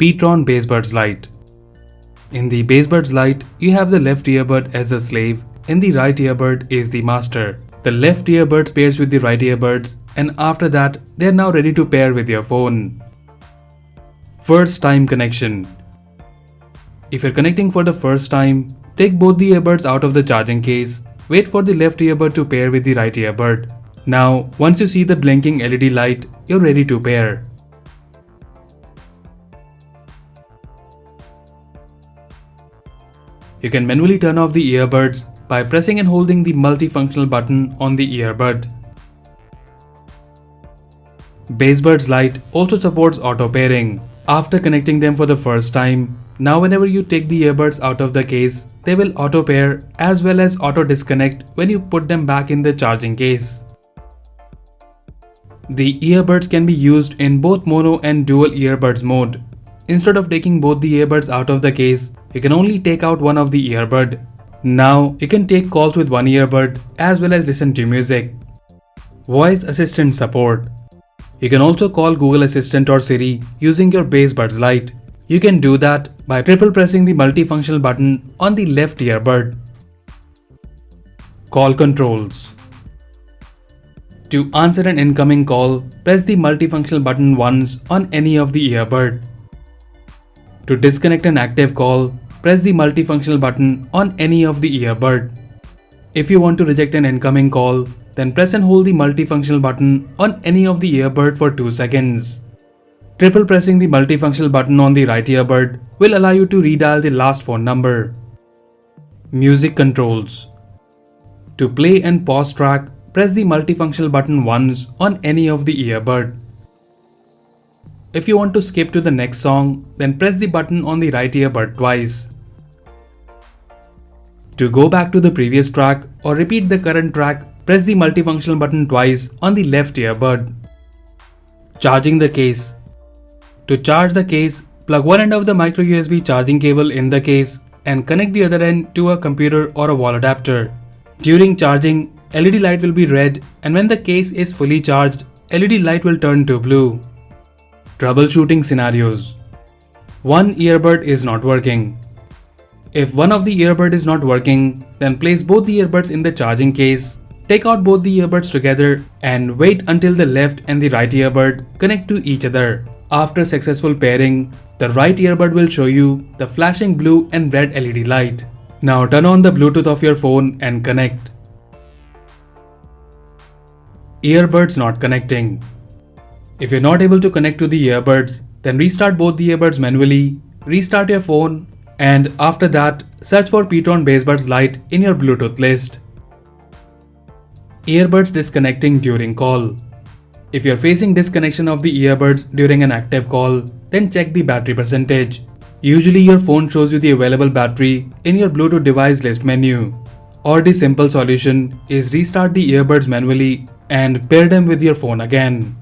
pTron Bassbuds Lite. In the Bassbuds Lite, you have the left earbud as the slave and the right earbud is the master. The left earbud pairs with the right earbuds, and after that, they are now ready to pair with your phone. First time connection. If you're connecting for the first time, take both the earbuds out of the charging case, wait for the left earbud to pair with the right earbud. Now, once you see the blinking LED light, you're ready to pair. You can manually turn off the earbuds by pressing and holding the multifunctional button on the earbud. Bassbuds Lite also supports auto pairing. After connecting them for the first time, now whenever you take the earbuds out of the case, they will auto pair as well as auto disconnect when you put them back in the charging case. The earbuds can be used in both mono and dual earbuds mode. Instead of taking both the earbuds out of the case, you can only take out one of the earbud. Now you can take calls with one earbud as well as listen to music. Voice Assistant support. You can also call Google Assistant or Siri using your Bassbuds Lite. You can do that by triple pressing the multifunctional button on the left earbud. Call controls. To answer an incoming call, press the multifunctional button once on any of the earbud. To disconnect an active call, press the multifunctional button on any of the earbud. If you want to reject an incoming call, then press and hold the multifunctional button on any of the earbud for 2 seconds. Triple pressing the multifunctional button on the right earbud will allow you to redial the last phone number. Music controls. To play and pause track, press the multifunctional button once on any of the earbud. If you want to skip to the next song, then press the button on the right earbud twice. To go back to the previous track or repeat the current track, press the multifunctional button twice on the left earbud. Charging the case. To charge the case, plug one end of the micro USB charging cable in the case and connect the other end to a computer or a wall adapter. During charging, LED light will be red, and when the case is fully charged, LED light will turn to blue. Troubleshooting scenarios. One earbud is not working. If one of the earbud is not working, then place both the earbuds in the charging case, take out both the earbuds together and wait until the left and the right earbud connect to each other. After successful pairing, the right earbud will show you the flashing blue and red LED light. Now turn on the Bluetooth of your phone and connect. Earbuds not connecting. If you're not able to connect to the earbuds, then restart both the earbuds manually, restart your phone, and after that, search for pTron Bassbuds Lite in your Bluetooth list. Earbuds disconnecting during call. If you're facing disconnection of the earbuds during an active call, then check the battery percentage. Usually your phone shows you the available battery in your Bluetooth device list menu. Or the simple solution is restart the earbuds manually and pair them with your phone again.